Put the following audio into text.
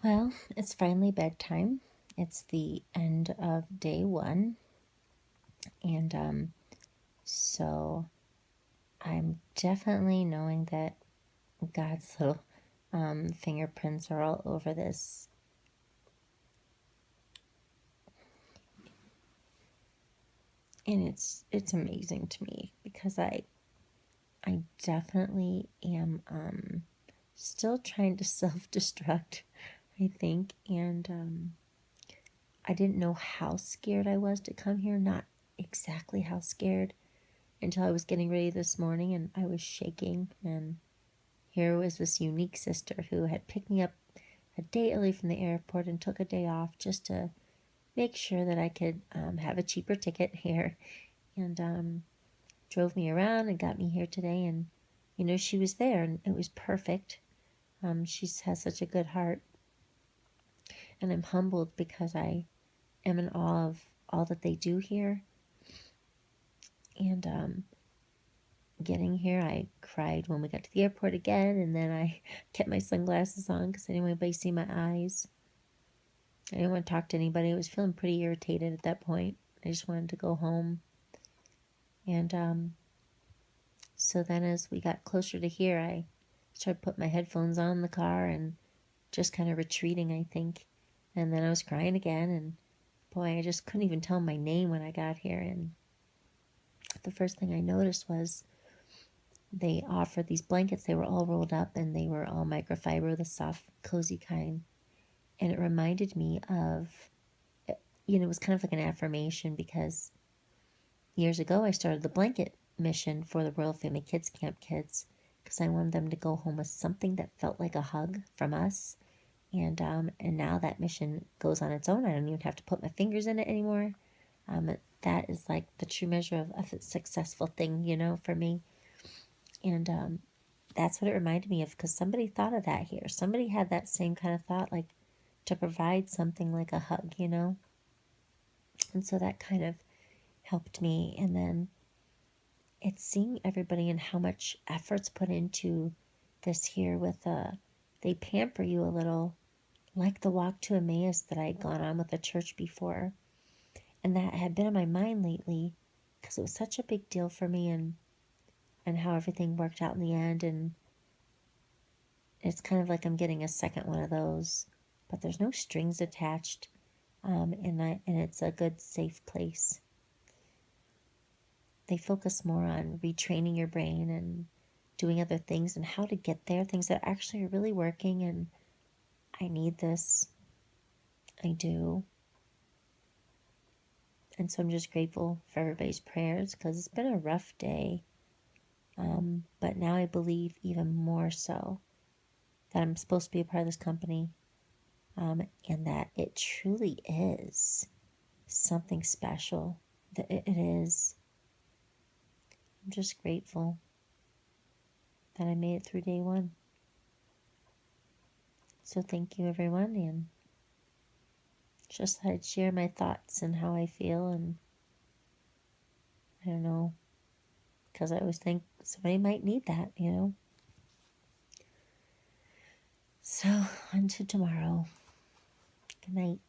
Well, it's finally bedtime. It's the end of day one, and so I'm definitely knowing that God's little fingerprints are all over this. And it's amazing to me because I definitely am still trying to self-destruct, I think, and I didn't know how scared I was to come here, not exactly how scared, until I was getting ready this morning and I was shaking. And here was this unique sister who had picked me up a day early from the airport and took a day off just to make sure that I could have a cheaper ticket here, and drove me around and got me here today. And, she was there and it was perfect. She has such a good heart. And I'm humbled because I am in awe of all that they do here. And getting here, I cried when we got to the airport again, and then I kept my sunglasses on because I didn't want anybody to see my eyes. I didn't want to talk to anybody. I was feeling pretty irritated at that point. I just wanted to go home. And so then as we got closer to here, I started putting my headphones on in the car and just kind of retreating, I think. And then I was crying again, and boy, I just couldn't even tell my name when I got here. And the first thing I noticed was they offered these blankets. They were all rolled up and they were all microfiber, the soft, cozy kind. And it reminded me of, it was kind of like an affirmation because years ago I started the blanket mission for the Royal Family Kids Camp kids because I wanted them to go home with something that felt like a hug from us. And now that mission goes on its own. I don't even have to put my fingers in it anymore. That is like the true measure of a successful thing, for me. And that's what it reminded me of because somebody thought of that here. Somebody had that same kind of thought, like to provide something like a hug. And so that kind of helped me. And then it's seeing everybody and how much effort's put into this here with they pamper you a little, like the walk to Emmaus that I had gone on with the church before. And that had been on my mind lately because it was such a big deal for me, and how everything worked out in the end. And it's kind of like I'm getting a second one of those, but there's no strings attached, and it's a good, safe place. They focus more on retraining your brain and doing other things and how to get there, things that actually are really working. And I need this. I do. And so I'm just grateful for everybody's prayers because it's been a rough day. But now I believe even more so that I'm supposed to be a part of this company, and that it truly is something special. That it is. I'm just grateful that I made it through day one. So thank you, everyone, and just thought I'd share my thoughts and how I feel, and I don't know, because I always think somebody might need that. So, until tomorrow. Good night.